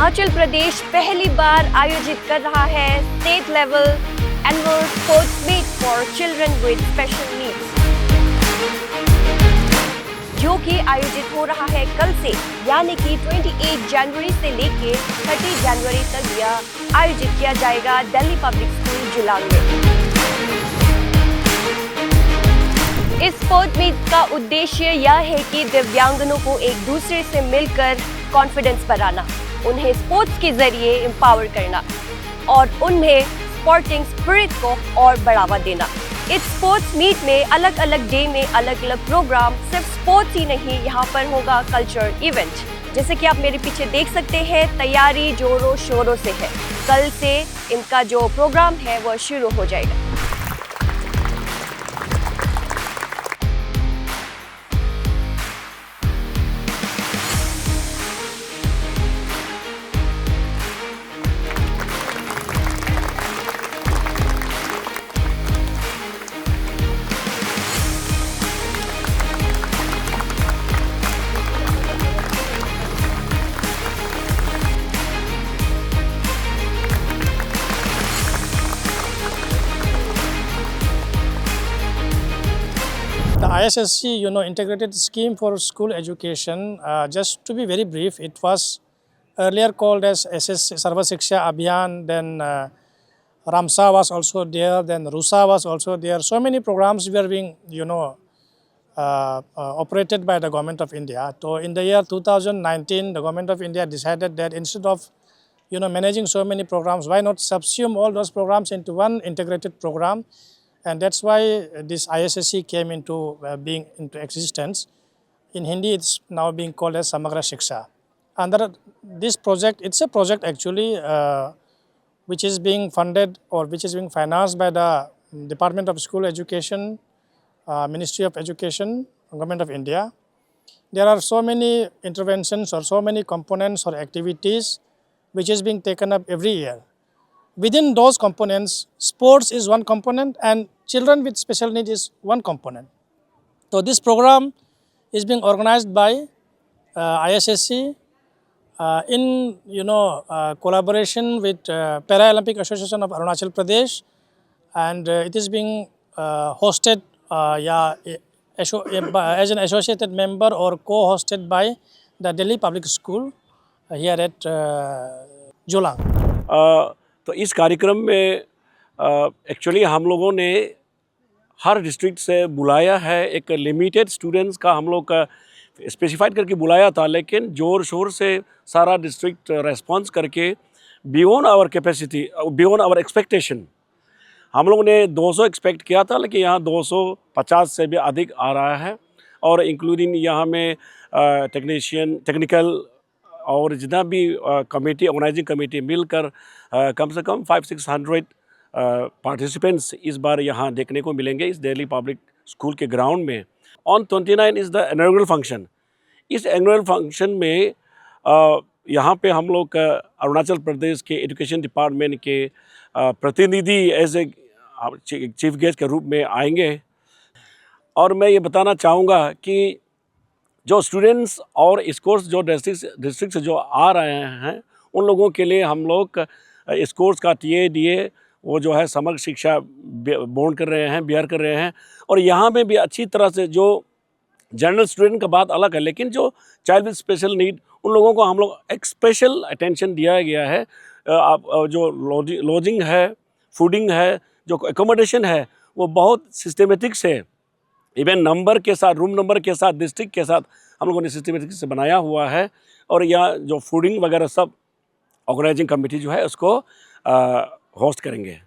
अरुणाचल प्रदेश पहली बार आयोजित कर रहा है state level annual sports meet for children with special needs, जो कि आयोजित हो रहा है कल से, यानी कि 28 जनवरी से लेके 30 जनवरी तक यह आयोजित किया जाएगा दिल्ली पब्लिक स्कूल जुलांग में। इस स्पोर्ट्स मीट का उद्देश्य यह है कि दिव्यांगनों को एक दूसरे से मिलकर कॉन्फिडेंस बढ़ाना, उन्हें स्पोर्ट्स के जरिए एम्पावर करना और उनमें स्पोर्टिंग स्पिरिट को और बढ़ावा देना। इस स्पोर्ट्स मीट में अलग अलग डे में अलग अलग प्रोग्राम, सिर्फ स्पोर्ट्स ही नहीं, यहाँ पर होगा कल्चरल इवेंट। जैसे कि आप मेरे पीछे देख सकते हैं, तैयारी जोरों शोरों से है। कल से इनका जो प्रोग्राम है वह शुरू हो जाएगा। The ISSC, integrated scheme for school education, just to be very brief, it was earlier called as SS Sarva Shiksha Abhiyan, then Ramsa was also there, then Rusa was also there. So many programs were being, operated by the Government of India. So in the year 2019, the Government of India decided that instead of, managing so many programs, why not subsume all those programs into one integrated program? And that's why this ISSC came into being into existence. In Hindi, it's now being called as Samagra Shiksha. Under this project, it's a project actually which is being funded or which is being financed by the Department of School Education, Ministry of Education, Government of India. There are so many interventions or so many components or activities which is being taken up every year. Within those components, sports is one component and children with special needs is one component. So this program is being organized by ISSC in collaboration with Paralympic Association of Arunachal Pradesh, and it is being hosted as an associated member or co-hosted by the Delhi Public School here at Julang. तो इस कार्यक्रम में actually हम लोगों ने हर district से बुलाया है। एक लिमिटेड स्टूडेंट्स का हम लोग का स्पेसिफाइड करके बुलाया था, लेकिन ज़ोर शोर से सारा डिस्ट्रिक्ट रेस्पॉन्स करके beyond our capacity, beyond our expectation, हम लोगों ने 200 एक्सपेक्ट किया था, लेकिन यहाँ 250 से भी अधिक आ रहा है। और इंक्लूडिंग यहाँ में टेक्निकल और जितना भी कमेटी, ऑर्गेनाइजिंग कमेटी मिलकर कम से कम 500-600 पार्टिसिपेंट्स इस बार यहाँ देखने को मिलेंगे इस दिल्ली पब्लिक स्कूल के ग्राउंड में। On 29 is the inaugural function. इस इनॉग्रेल फंक्शन में यहाँ पे हम लोग अरुणाचल प्रदेश के एजुकेशन डिपार्टमेंट के प्रतिनिधि एज ए चीफ गेस्ट के रूप में आएंगे। और मैं ये बताना चाहूँगा कि जो स्टूडेंट्स और स्कोर्स जो डिस्ट्रिक्ट से जो आ रहे हैं, उन लोगों के लिए हम लोग स्कोर्स का TADA वो जो है समग्र शिक्षा बोर्ड कर रहे हैं, बिहार कर रहे हैं। और यहाँ में भी अच्छी तरह से जो जनरल स्टूडेंट का बात अलग है, लेकिन जो चाइल्ड विद स्पेशल नीड, उन लोगों को हम लोग एक स्पेशल अटेंशन दिया गया है। जो लॉजिंग है, फूडिंग है, जो एकोमोडेशन है, वो बहुत सिस्टमेटिक से, इवन नंबर के साथ, रूम नंबर के साथ, डिस्ट्रिक्ट के साथ हम लोगों ने सिस्टमेटिक से बनाया हुआ है। और यहाँ जो फूडिंग वगैरह सब ऑर्गेनाइजिंग कमेटी जो है उसको होस्ट करेंगे।